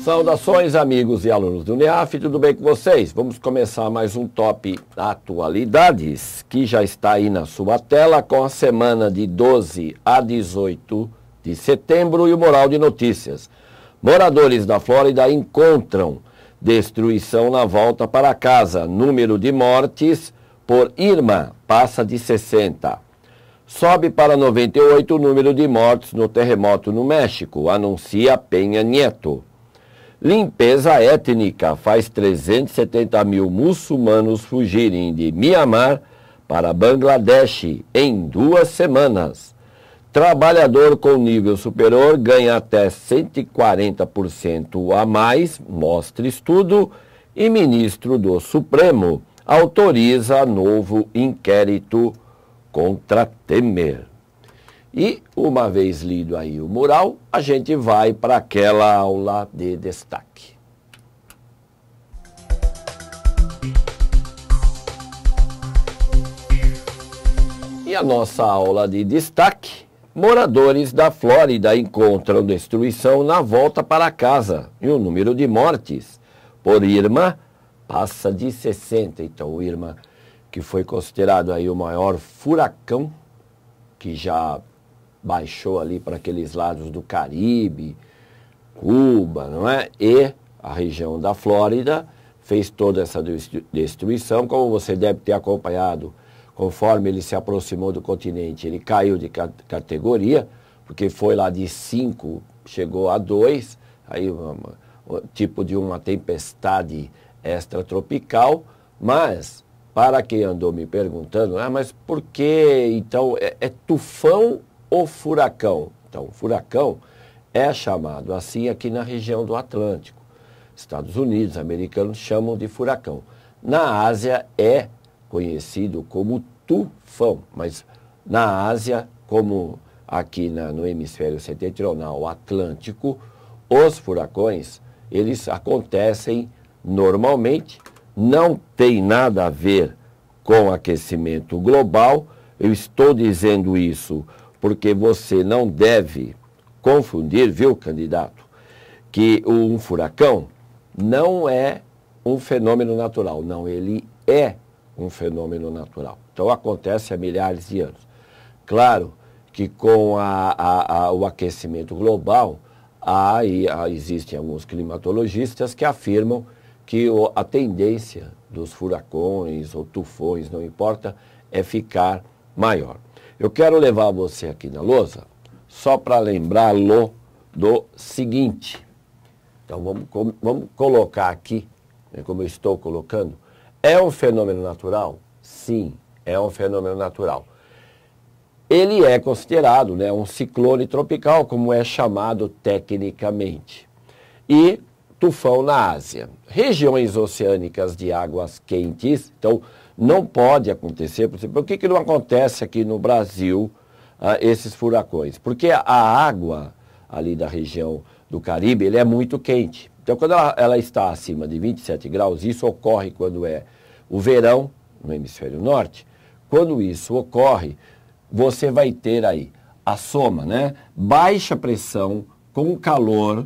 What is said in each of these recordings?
Saudações, amigos e alunos do NEAF, tudo bem com vocês? Vamos começar mais um Top Atualidades, que já está aí na sua tela, com a semana de 12 a 18 de setembro e o Moral de Notícias. Moradores da Flórida encontram destruição na volta para casa. Número de mortes por Irma passa de 60. Sobe para 98 o número de mortes no terremoto no México, anuncia Peña Nieto. Limpeza étnica faz 370 mil muçulmanos fugirem de Mianmar para Bangladesh em 2 semanas. Trabalhador com nível superior ganha até 140% a mais, mostra estudo, e ministro do Supremo autoriza novo inquérito contra Temer. E, uma vez lido aí o mural, a gente vai para aquela aula de destaque. E a nossa aula de destaque: moradores da Flórida encontram destruição na volta para casa e o número de mortes por Irma passa de 60. Então, o Irma, que foi considerado aí o maior furacão, que já baixou ali para aqueles lados do Caribe, Cuba, não é? E a região da Flórida fez toda essa destruição. Como você deve ter acompanhado, conforme ele se aproximou do continente, ele caiu de categoria, porque foi lá de 5, chegou a 2, aí tipo de uma tempestade extratropical. Mas, para quem andou me perguntando, mas por que então é tufão ou furacão? Então, furacão é chamado assim aqui na região do Atlântico. Estados Unidos, americanos chamam de furacão. Na Ásia é conhecido como tufão, mas na Ásia, como aqui no hemisfério setentrional Atlântico, os furacões, eles acontecem normalmente, não tem nada a ver com aquecimento global. Eu estou dizendo isso porque você não deve confundir, viu, candidato, que um furacão não é um fenômeno natural. Não, ele é um fenômeno natural. Então, acontece há milhares de anos. Claro que com o aquecimento global, existem alguns climatologistas que afirmam que a tendência dos furacões ou tufões, não importa, é ficar maior. Eu quero levar você aqui na lousa só para lembrá-lo do seguinte. Então, vamos colocar aqui, como eu estou colocando. É um fenômeno natural? Sim, é um fenômeno natural. Ele é considerado, um ciclone tropical, como é chamado tecnicamente. E tufão na Ásia. Regiões oceânicas de águas quentes, então não pode acontecer. Por que não acontece aqui no Brasil esses furacões? Porque a água ali da região do Caribe, ele é muito quente. Então, quando ela está acima de 27 graus, isso ocorre quando é o verão no hemisfério norte. Quando isso ocorre, você vai ter aí a soma, baixa pressão com calor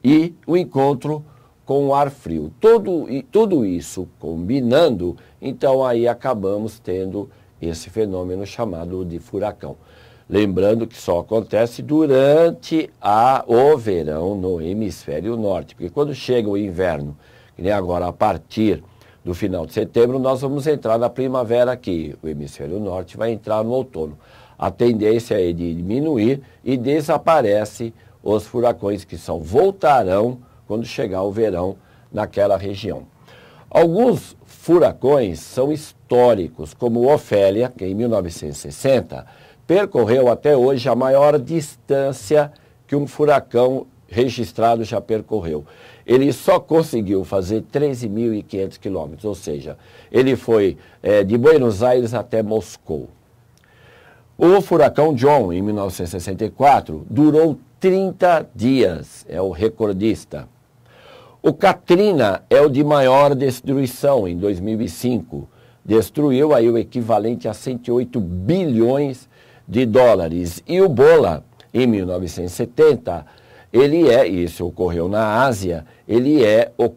e o encontro com o ar frio. Tudo isso combinando, então aí acabamos tendo esse fenômeno chamado de furacão. Lembrando que só acontece durante o verão no hemisfério norte, porque quando chega o inverno, que nem agora a partir do final de setembro, nós vamos entrar na primavera aqui. O hemisfério norte vai entrar no outono. A tendência é de diminuir e desaparece os furacões que voltarão quando chegar o verão naquela região. Alguns furacões são históricos, como o Ofélia, que em 1960 percorreu até hoje a maior distância que um furacão registrado já percorreu. Ele só conseguiu fazer 13.500 quilômetros, ou seja, ele foi de Buenos Aires até Moscou. O furacão John, em 1964, durou 30 dias, é o recordista. O Katrina é o de maior destruição, em 2005. Destruiu aí o equivalente a 108 bilhões de dólares. E o Bola, em 1970, isso ocorreu na Ásia, ele é o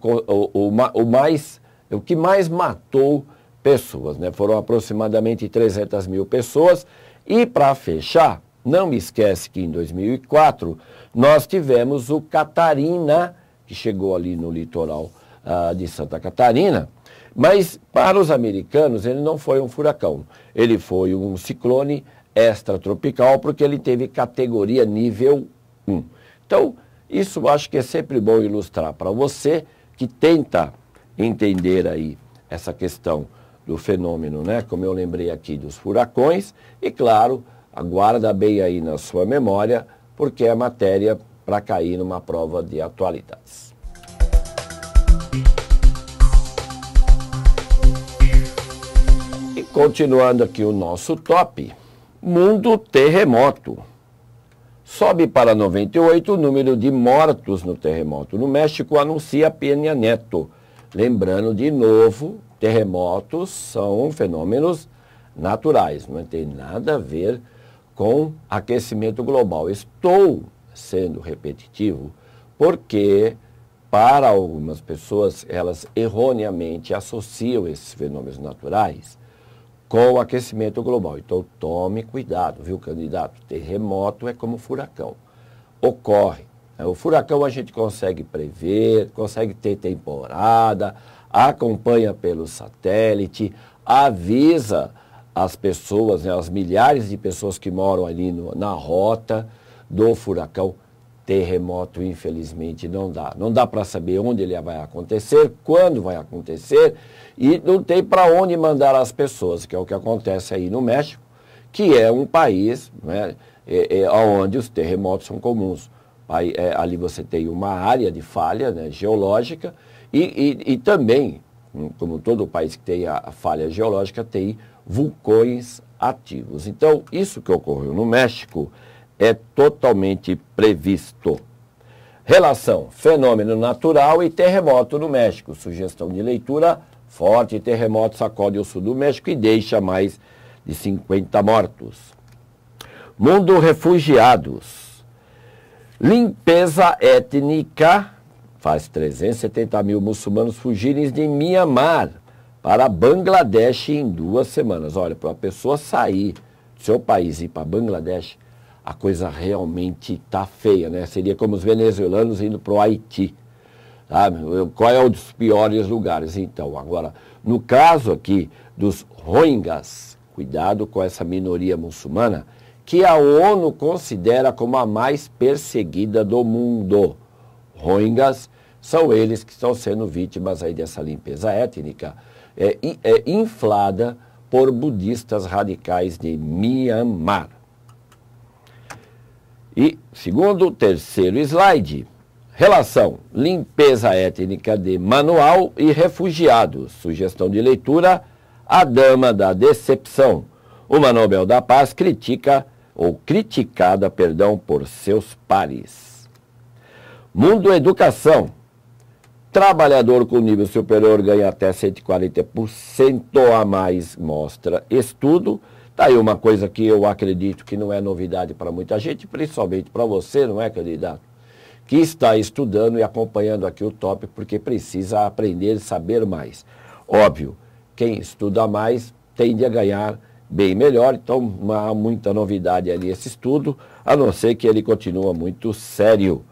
que mais matou pessoas, né? Foram aproximadamente 300 mil pessoas. E para fechar, não me esquece que em 2004 nós tivemos o Catarina, que chegou ali no litoral de Santa Catarina, mas para os americanos ele não foi um furacão, ele foi um ciclone extratropical, porque ele teve categoria nível 1. Então, isso eu acho que é sempre bom ilustrar para você que tenta entender aí essa questão do fenômeno, né? Como eu lembrei aqui dos furacões, e claro, aguarda bem aí na sua memória, porque é matéria para cair numa prova de atualidades. E continuando aqui o nosso top, mundo terremoto. Sobe para 98 o número de mortos no terremoto. No México, anuncia Peña Nieto. Lembrando de novo, terremotos são fenômenos naturais, não tem nada a ver com aquecimento global. Estou sendo repetitivo porque, para algumas pessoas, elas erroneamente associam esses fenômenos naturais com o aquecimento global. Então, tome cuidado, viu, candidato? Terremoto é como furacão. Ocorre. O furacão a gente consegue prever, consegue ter temporada, acompanha pelo satélite, avisa as pessoas, né, as milhares de pessoas que moram ali na rota do furacão. Terremoto, infelizmente, não dá. Não dá para saber onde ele vai acontecer, quando vai acontecer, e não tem para onde mandar as pessoas, que é o que acontece aí no México, que é um país, né, onde os terremotos são comuns. Ali você tem uma área de falha, né, geológica, e também, como todo país que tem a falha geológica, tem vulcões ativos. Então, isso que ocorreu no México é totalmente previsto. Relação fenômeno natural e terremoto no México. Sugestão de leitura: forte terremoto sacode o sul do México e deixa mais de 50 mortos. Mundo refugiados. Limpeza étnica faz 370 mil muçulmanos fugirem de Mianmar para Bangladesh em 2 semanas. Olha, para uma pessoa sair do seu país e ir para Bangladesh, a coisa realmente está feia, né? Seria como os venezuelanos indo para o Haiti. Sabe? Qual é um dos piores lugares? Então, agora, no caso aqui dos Rohingyas, cuidado com essa minoria muçulmana, que a ONU considera como a mais perseguida do mundo. Rohingyas são eles que estão sendo vítimas aí dessa limpeza étnica inflada por budistas radicais de Mianmar. E, segundo o terceiro slide, relação limpeza étnica de manual e refugiados. Sugestão de leitura: A Dama da Decepção. Uma Nobel da Paz criticada por seus pares. Mundo Educação. Trabalhador com nível superior ganha até 140% a mais, mostra estudo. Está aí uma coisa que eu acredito que não é novidade para muita gente, principalmente para você, não é, candidato? Que está estudando e acompanhando aqui o top, porque precisa aprender e saber mais. Óbvio, quem estuda mais tende a ganhar bem melhor, então não há muita novidade ali esse estudo, a não ser que ele continua muito sério.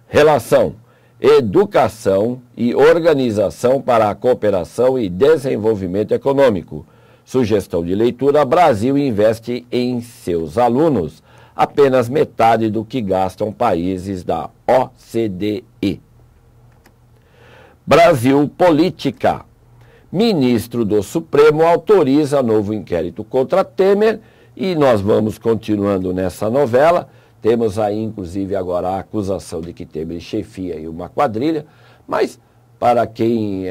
Relação educação e organização para a cooperação e desenvolvimento econômico. Sugestão de leitura: Brasil investe em seus alunos apenas metade do que gastam países da OCDE. Brasil Política. Ministro do Supremo autoriza novo inquérito contra Temer e nós vamos continuando nessa novela. Temos aí, inclusive, agora a acusação de que Temer chefia aí uma quadrilha, mas para quem,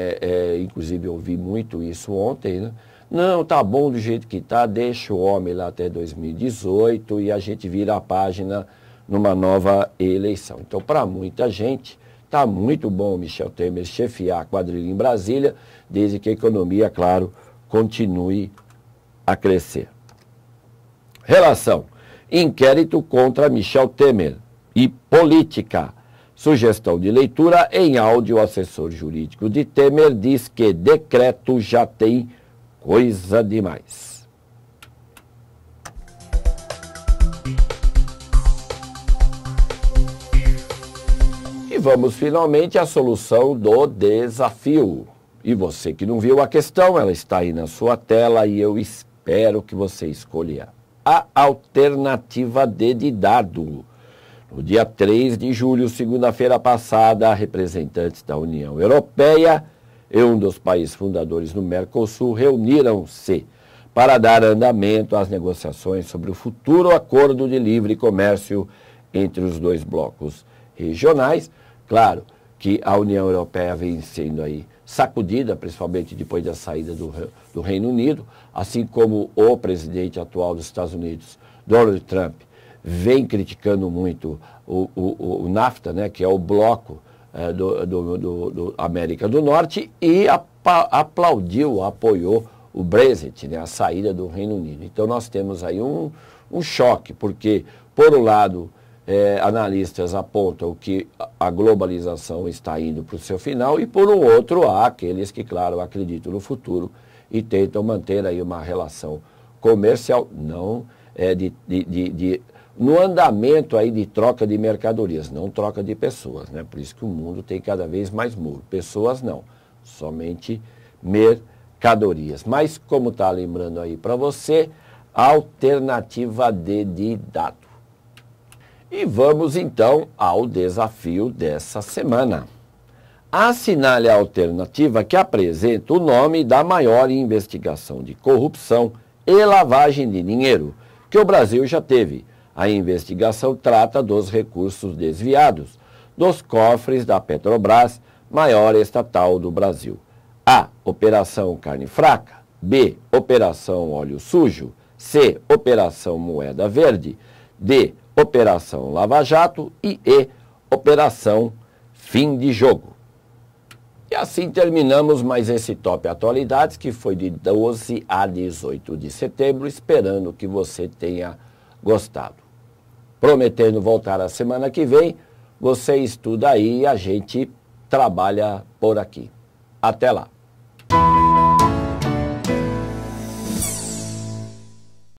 inclusive, eu ouvi muito isso ontem, né? Não, tá bom do jeito que tá, deixa o homem lá até 2018 e a gente vira a página numa nova eleição. Então, para muita gente, tá muito bom o Michel Temer chefiar a quadrilha em Brasília, desde que a economia, claro, continue a crescer. Relação: inquérito contra Michel Temer. e política. Sugestão de leitura em áudio. O assessor jurídico de Temer diz que decreto já tem coisa demais. E vamos finalmente à solução do desafio. E você que não viu a questão, ela está aí na sua tela e eu espero que você escolha a alternativa D de dado. No dia 3 de julho, segunda-feira passada, representantes da União Europeia e um dos países fundadores do Mercosul reuniram-se para dar andamento às negociações sobre o futuro acordo de livre comércio entre os dois blocos regionais. Claro que a União Europeia vem sendo aí sacudida, principalmente depois da saída do Reino Unido, assim como o presidente atual dos Estados Unidos, Donald Trump, vem criticando muito o NAFTA, né, que é o bloco do América do Norte, e aplaudiu, apoiou o Brexit, né, a saída do Reino Unido. Então nós temos aí um choque, porque, por um lado, analistas apontam que a globalização está indo para o seu final e, por um outro, há aqueles que, claro, acreditam no futuro e tentam manter aí uma relação comercial, não no andamento aí de troca de mercadorias, não troca de pessoas, né? Por isso que o mundo tem cada vez mais muro. Pessoas não, somente mercadorias. Mas, como está lembrando aí para você, alternativa D de dado. E vamos então ao desafio dessa semana. Assinale a alternativa que apresenta o nome da maior investigação de corrupção e lavagem de dinheiro que o Brasil já teve. A investigação trata dos recursos desviados dos cofres da Petrobras, maior estatal do Brasil. A. Operação Carne Fraca. B. Operação Óleo Sujo. C. Operação Moeda Verde. D. Operação Lava Jato e Operação Fim de Jogo. E assim terminamos mais esse Top Atualidades, que foi de 12 a 18 de setembro, esperando que você tenha gostado. Prometendo voltar a semana que vem, você estuda aí e a gente trabalha por aqui. Até lá!